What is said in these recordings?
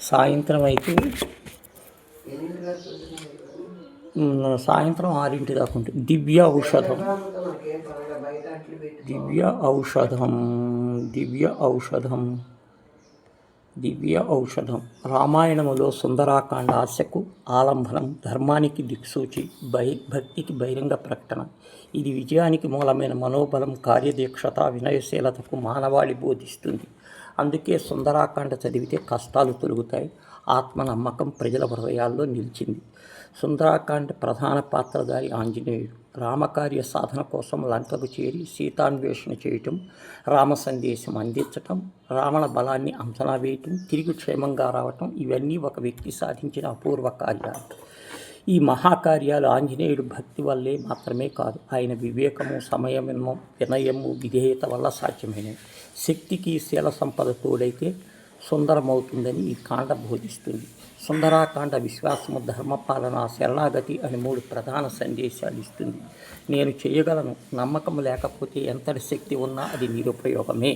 సాయంత్రం అయితే సాయంత్రం 6 దాకా ఉంటుంది. దివ్య ఔషధం దివ్య ఔషధం దివ్య ఔషధం దివ్య ఔషధం రామాయణములో సుందరాకాండ ఆశకు ఆలంబనం, ధర్మానికి దిక్సూచి, భక్తికి బహిరంగ ప్రకటన. ఇది విజయానికి మూలమైన మనోబలం, కార్యదీక్షత, వినయశీలతకు మానవాళి బోధిస్తుంది. అందుకే సుందరాకాండ చదివితే కష్టాలు తొలుగుతాయి, ఆత్మ నమ్మకం ప్రజల హృదయాల్లో నిలిచింది. సుందరాకాండ ప్రధాన పాత్రధారి ఆంజనేయుడు. రామకార్య సాధన కోసం లంకకు చేరి సీతాన్వేషణ చేయటం, రామ సందేశం అందించటం, రావణ బలాన్ని అంచనా వేయటం, తిరిగి క్షేమంగా రావటం, ఇవన్నీ ఒక వ్యక్తి సాధించిన అపూర్వ కార్యాలు. ఈ మహాకార్యాలు ఆంజనేయుడు భక్తి వల్లే మాత్రమే కాదు, ఆయన వివేకము, సమయము, వినయము, విధేయత వల్ల సాధ్యమైనవి. శక్తికి శీల సంపద తోడైతే సుందరమవుతుందని ఈ కాండ బోధిస్తుంది. సుందరాకాండ విశ్వాసము, ధర్మపాలన, శరణాగతి అని 3 ప్రధాన సందేశాలు ఇస్తుంది. నేను చేయగలను, నమ్మకం లేకపోతే ఎంతటి శక్తి ఉన్నా అది నిరుపయోగమే.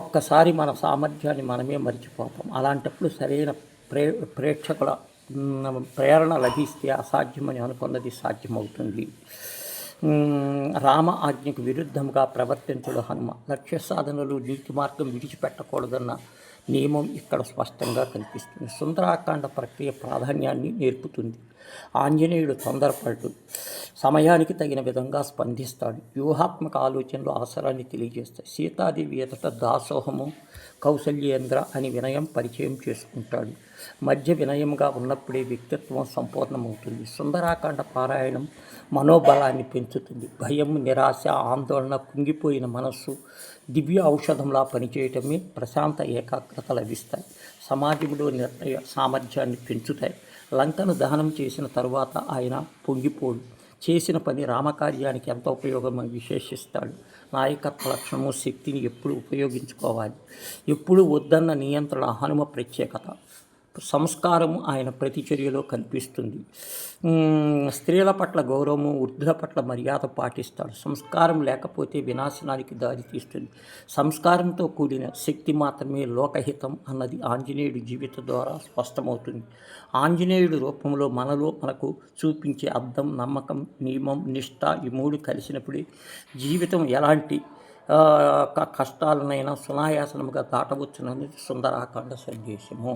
ఒక్కసారి మన సామర్థ్యాన్ని మనమే మర్చిపోతాం. అలాంటప్పుడు సరైన ప్రేక్షకుల ప్రేరణ లభిస్తే అసాధ్యమని అనుకున్నది సాధ్యమవుతుంది. రామ ఆజ్ఞకు విరుద్ధంగా ప్రవర్తించడు హనుమ. లక్ష్య సాధనలు, నీతి మార్గం విడిచిపెట్టకూడదన్న నియమం ఇక్కడ స్పష్టంగా కనిపిస్తుంది. సుందరాకాండ ప్రక్రియ ప్రాధాన్యాన్ని నేర్పుతుంది. ఆంజనేయుడు తొందరపడు, సమయానికి తగిన విధంగా స్పందిస్తాడు. వ్యూహాత్మక ఆలోచనలు అవసరాన్ని తెలియజేస్తాయి. సీతాదేవి ఎదుట దాసోహము, కౌసల్యేంద్ర అని వినయం పరిచయం చేసుకుంటాడు. మధ్య వినయంగా ఉన్నప్పుడే వ్యక్తిత్వం సంపూర్ణమవుతుంది. సుందరాకాండ పారాయణం మనోబలాన్ని పెంచుతుంది. భయం, నిరాశ, ఆందోళన, కుంగిపోయిన మనస్సు దివ్య ఔషధంలా పనిచేయటమే ప్రశాంత ఏకాగ్రత లభిస్తాయి. సమాజంలో నిర్ణయ సామర్థ్యాన్ని పెంచుతాయి. లంకను దహనం చేసిన తరువాత ఆయన పొంగిపోడు. చేసిన పని రామకార్యానికి ఎంత ఉపయోగమని విశేషిస్తాడు. నాయకత్వ లక్షణము, శక్తిని ఎప్పుడు ఉపయోగించుకోవాలి, ఎప్పుడు వద్దన్న నియంత్రణ హనుమ ప్రత్యేకత. సంస్కారము ఆయన ప్రతిచర్యలో కనిపిస్తుంది. స్త్రీల పట్ల గౌరవము, వృద్ధుల పట్ల మర్యాద పాటిస్తాడు. సంస్కారం లేకపోతే వినాశనానికి దారితీస్తుంది. సంస్కారంతో కూడిన శక్తి మాత్రమే లోకహితం అన్నది ఆంజనేయుడి జీవితం ద్వారా స్పష్టమవుతుంది. ఆంజనేయుడి రూపంలో మనకు చూపించే అర్థం, నమ్మకం, నియమం, నిష్ఠ ఈ 3 కలిసినప్పుడే జీవితం ఎలాంటి కష్టాలనైనా సునాయాసనముగా దాటవచ్చుననేది సుందరాకాండ సందేశము.